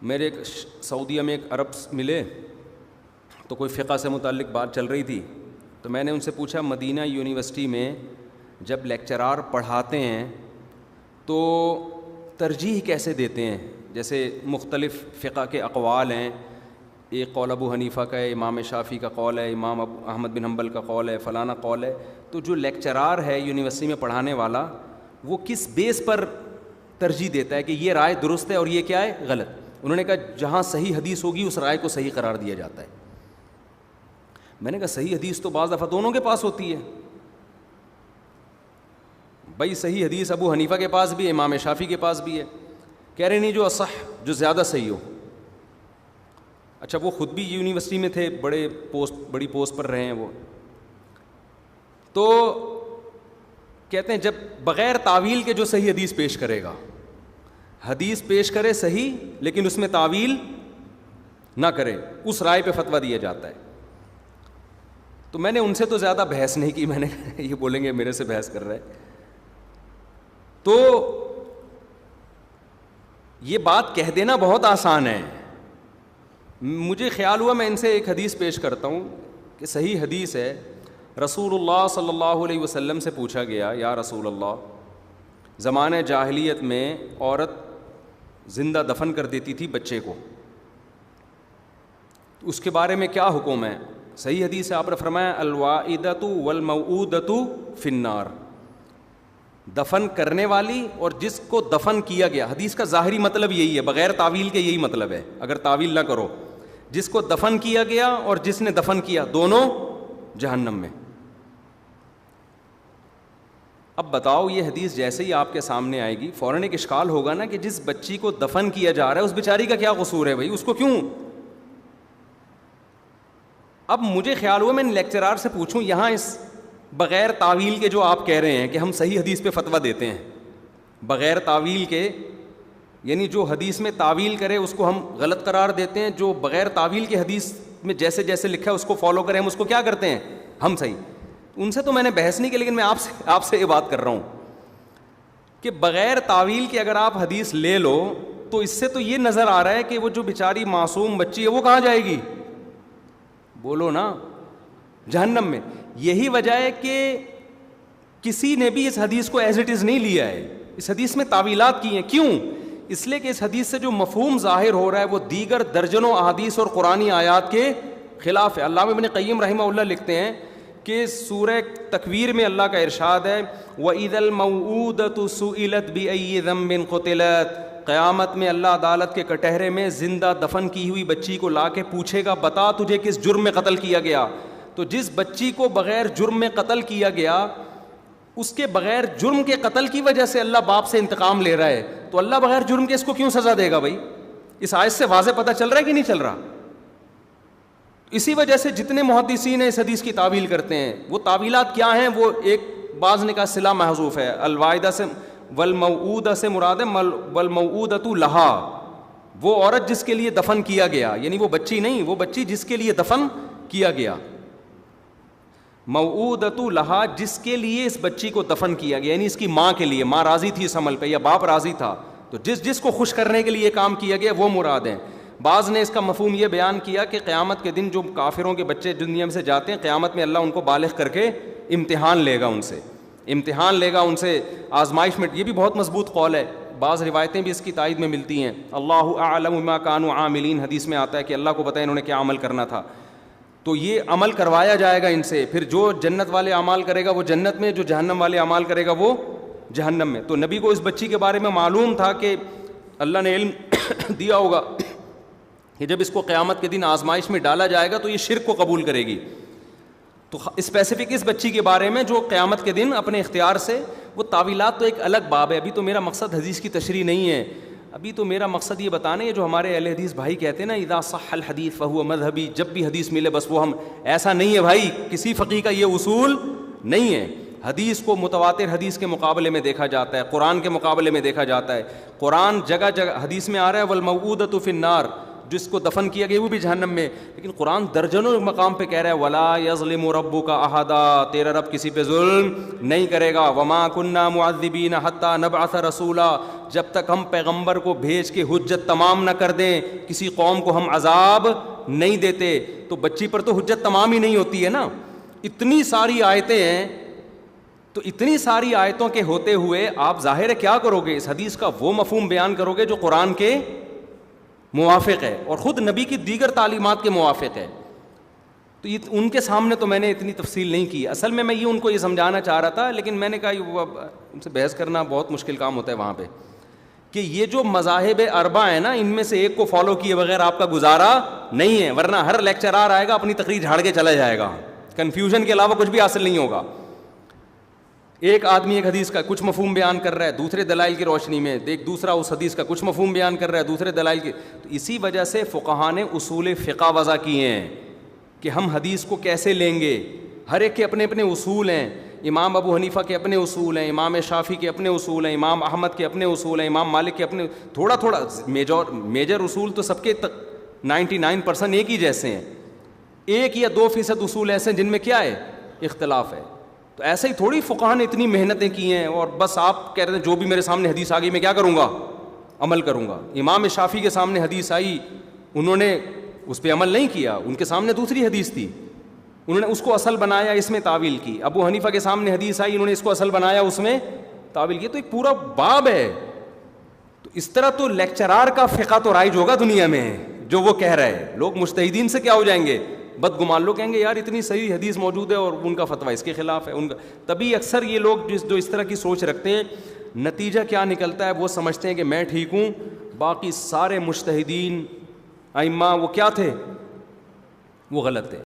میرے ایک سعودیہ میں ایک عرب ملے تو کوئی فقہ سے متعلق بات چل رہی تھی، تو میں نے ان سے پوچھا مدینہ یونیورسٹی میں جب لیکچرار پڑھاتے ہیں تو ترجیح کیسے دیتے ہیں؟ جیسے مختلف فقہ کے اقوال ہیں، ایک قول ابو حنیفہ کا ہے، امام شافعی کا قول ہے، امام احمد بن حنبل کا قول ہے، فلانا قول ہے، تو جو لیکچرار ہے یونیورسٹی میں پڑھانے والا وہ کس بیس پر ترجیح دیتا ہے کہ یہ رائے درست ہے اور یہ کیا ہے غلط؟ انہوں نے کہا جہاں صحیح حدیث ہوگی اس رائے کو صحیح قرار دیا جاتا ہے۔ میں نے کہا صحیح حدیث تو بعض دفعہ دونوں کے پاس ہوتی ہے بھائی، صحیح حدیث ابو حنیفہ کے پاس بھی ہے، امام شافعی کے پاس بھی ہے۔ کہہ رہے نہیں جو اصح، جو زیادہ صحیح ہو۔ اچھا وہ خود بھی یونیورسٹی میں تھے، بڑی پوسٹ پر رہے ہیں وہ، تو کہتے ہیں جب بغیر تعویل کے جو صحیح حدیث پیش کرے گا، حدیث پیش کرے صحیح لیکن اس میں تعویل نہ کرے، اس رائے پہ فتویٰ دیا جاتا ہے۔ تو میں نے ان سے تو زیادہ بحث نہیں کی، میں نے یہ بولیں گے میرے سے بحث کر رہا ہے، تو یہ بات کہہ دینا بہت آسان ہے۔ مجھے خیال ہوا میں ان سے ایک حدیث پیش کرتا ہوں کہ صحیح حدیث ہے، رسول اللہ صلی اللہ علیہ وسلم سے پوچھا گیا یا رسول اللہ، زمانہ جاہلیت میں عورت زندہ دفن کر دیتی تھی بچے کو، اس کے بارے میں کیا حکم ہے؟ صحیح حدیث ہے، آپ نے فرمایا الواعدۃ والموعودۃ فی النار، دفن کرنے والی اور جس کو دفن کیا گیا، حدیث کا ظاہری مطلب یہی ہے، بغیر تعویل کے یہی مطلب ہے، اگر تعویل نہ کرو، جس کو دفن کیا گیا اور جس نے دفن کیا دونوں جہنم میں۔ اب بتاؤ یہ حدیث جیسے ہی آپ کے سامنے آئے گی فوراً ایک اشکال ہوگا نا کہ جس بچی کو دفن کیا جا رہا ہے اس بیچاری کا کیا قصور ہے بھائی، اس کو کیوں؟ اب مجھے خیال ہوا میں ان لیکچرار سے پوچھوں یہاں اس بغیر تعویل کے جو آپ کہہ رہے ہیں کہ ہم صحیح حدیث پہ فتویٰ دیتے ہیں بغیر تعویل کے، یعنی جو حدیث میں تعویل کرے اس کو ہم غلط قرار دیتے ہیں، جو بغیر تعویل کے حدیث میں جیسے جیسے لکھا ہے اس کو فالو کریں ہم اس کو کیا کرتے ہیں؟ ہم صحیح۔ ان سے تو میں نے بحث نہیں کی، لیکن میں آپ سے یہ بات کر رہا ہوں کہ بغیر تعویل کے اگر آپ حدیث لے لو تو اس سے تو یہ نظر آ رہا ہے کہ وہ جو بیچاری معصوم بچی ہے وہ کہاں جائے گی؟ بولو نا، جہنم میں۔ یہی وجہ ہے کہ کسی نے بھی اس حدیث کو ایز اٹ از نہیں لیا ہے، اس حدیث میں تعویلات کی ہیں۔ کیوں؟ اس لیے کہ اس حدیث سے جو مفہوم ظاہر ہو رہا ہے وہ دیگر درجنوں احادیث اور قرآنی آیات کے خلاف ہے۔ علامہ ابن قیم رحمہ اللہ لکھتے ہیں کہ سورہ تکویر میں اللہ کا ارشاد ہے وَإِذَا الْمَوْعُودَةُ سُئِلَتْ بِأَيِّ ذَنبٍ قُتِلَتْ، قیامت میں اللہ عدالت کے کٹہرے میں زندہ دفن کی ہوئی بچی کو لا کے پوچھے گا بتا تجھے کس جرم میں قتل کیا گیا۔ تو جس بچی کو بغیر جرم میں قتل کیا گیا اس کے بغیر جرم کے قتل کی وجہ سے اللہ باپ سے انتقام لے رہا ہے، تو اللہ بغیر جرم کے اس کو کیوں سزا دے گا بھائی؟ اس آیت سے واضح پتہ چل رہا ہے کہ نہیں چل رہا؟ اسی وجہ سے جتنے محدثین اس حدیث کی تعویل کرتے ہیں وہ تعویلات کیا ہیں؟ وہ ایک بعض نے کہا صلہ محذوف ہے، الواعدہ سے والموعودہ سے مراد ہے والموعودۃ لہا، وہ عورت جس کے لیے دفن کیا گیا، یعنی وہ بچی نہیں، وہ بچی جس کے لیے دفن کیا گیا، موعودۃ لہا جس کے لیے اس بچی کو دفن کیا گیا، یعنی اس کی ماں کے لیے، ماں راضی تھی اس عمل پہ یا باپ راضی تھا، تو جس کو خوش کرنے کے لیے کام کیا گیا وہ مراد ہیں۔ بعض نے اس کا مفہوم یہ بیان کیا کہ قیامت کے دن جو کافروں کے بچے دنیا میں سے جاتے ہیں قیامت میں اللہ ان کو بالغ کر کے امتحان لے گا، امتحان لے گا ان سے، آزمائش میں۔ یہ بھی بہت مضبوط قول ہے، بعض روایتیں بھی اس کی تائید میں ملتی ہیں۔ اللہ اعلم بما كانوا عاملین، حدیث میں آتا ہے کہ اللہ کو پتہ ہے انہوں نے کیا عمل کرنا تھا، تو یہ عمل کروایا جائے گا ان سے، پھر جو جنت والے اعمال کرے گا وہ جنت میں، جو جہنم والے اعمال کرے گا وہ جہنم میں۔ تو نبی کو اس بچی کے بارے میں معلوم تھا کہ اللہ نے علم دیا ہوگا کہ جب اس کو قیامت کے دن آزمائش میں ڈالا جائے گا تو یہ شرک کو قبول کرے گی، تو اسپیسیفک اس بچی کے بارے میں جو قیامت کے دن اپنے اختیار سے، وہ تعویلات تو ایک الگ باب ہے، ابھی تو میرا مقصد حدیث کی تشریح نہیں ہے، ابھی تو میرا مقصد یہ بتانا ہے جو ہمارے اہل حدیث بھائی کہتے ہیں نا اذا صح الحدیث فہو مذہبی، جب بھی حدیث ملے بس وہ ہم، ایسا نہیں ہے بھائی، کسی فقیہ کا یہ اصول نہیں ہے۔ حدیث کو متواتر حدیث کے مقابلے میں دیکھا جاتا ہے، قرآن کے مقابلے میں دیکھا جاتا ہے، قرآن جگہ جگہ حدیث میں آ رہا ہے والموعودۃ فی النار، جس کو دفن کیا گیا وہ بھی جہنم میں. لیکن قرآن درجنوں مقام پہ کہہ رہا ہے ولا یظلم ربک احدا, تیرا رب کسی پہ ظلم نہیں کرے گا. وما کننا معذبین حتی نبعث رسولا, جب تک ہم پیغمبر کو بھیج کے حجت تمام نہ کر دیں کسی قوم کو ہم عذاب نہیں دیتے. تو بچی پر تو حجت تمام ہی نہیں ہوتی ہے نا. اتنی ساری آیتیں ہیں, تو اتنی ساری آیتوں کے ہوتے ہوئے آپ ظاہر ہے کیا کرو گے, اس حدیث کا وہ مفہوم بیان کرو گے جو قرآن کے موافق ہے اور خود نبی کی دیگر تعلیمات کے موافق ہے. تو یہ ان کے سامنے تو میں نے اتنی تفصیل نہیں کی. اصل میں یہ ان کو یہ سمجھانا چاہ رہا تھا, لیکن میں نے کہا ان سے بحث کرنا بہت مشکل کام ہوتا ہے وہاں پہ, کہ یہ جو مذاہب اربع ہیں نا, ان میں سے ایک کو فالو کیے بغیر آپ کا گزارا نہیں ہے, ورنہ ہر لیکچرار آئے گا اپنی تقریر جھاڑ کے چلا جائے گا, کنفیوژن کے علاوہ کچھ بھی حاصل نہیں ہوگا. ایک آدمی ایک حدیث کا کچھ مفہوم بیان کر رہا ہے دوسرے دلائل کی روشنی میں, ایک دوسرا اس حدیث کا کچھ مفہوم بیان کر رہا ہے دوسرے دلائل کی. تو اسی وجہ سے فقہاء نے اصول فقہ وضع کیے ہیں کہ ہم حدیث کو کیسے لیں گے. ہر ایک کے اپنے اپنے اصول ہیں. امام ابو حنیفہ کے اپنے اصول ہیں, امام شافعی کے اپنے اصول ہیں, امام احمد کے اپنے اصول ہیں, امام مالک کے اپنے, تھوڑا تھوڑا میجر اصول تو سب کے 99% ایک ہی جیسے ہیں. 1 یا 2% اصول ایسے ہیں جن میں کیا ہے, اختلاف ہے. تو ایسے ہی تھوڑی فقہاء نے اتنی محنتیں کی ہیں اور بس آپ کہہ رہے ہیں جو بھی میرے سامنے حدیث آ گئی میں کیا کروں گا, عمل کروں گا. امام شافعی کے سامنے حدیث آئی, انہوں نے اس پہ عمل نہیں کیا, ان کے سامنے دوسری حدیث تھی, انہوں نے اس کو اصل بنایا, اس میں تعویل کی. ابو حنیفہ کے سامنے حدیث آئی, انہوں نے اس کو اصل بنایا, اس میں تعویل کی. تو ایک پورا باب ہے. تو اس طرح تو لیکچرار کا فقہ تو رائج ہوگا دنیا میں جو وہ کہہ رہے ہیں. لوگ مجتہدین سے کیا ہو جائیں گے, بدگمان لوگ کہیں گے یار اتنی صحیح حدیث موجود ہے اور ان کا فتویٰ اس کے خلاف ہے. ان کا تبھی اکثر یہ لوگ جو اس طرح کی سوچ رکھتے ہیں, نتیجہ کیا نکلتا ہے, وہ سمجھتے ہیں کہ میں ٹھیک ہوں, باقی سارے مجتہدین ائمہ وہ کیا تھے, وہ غلط تھے.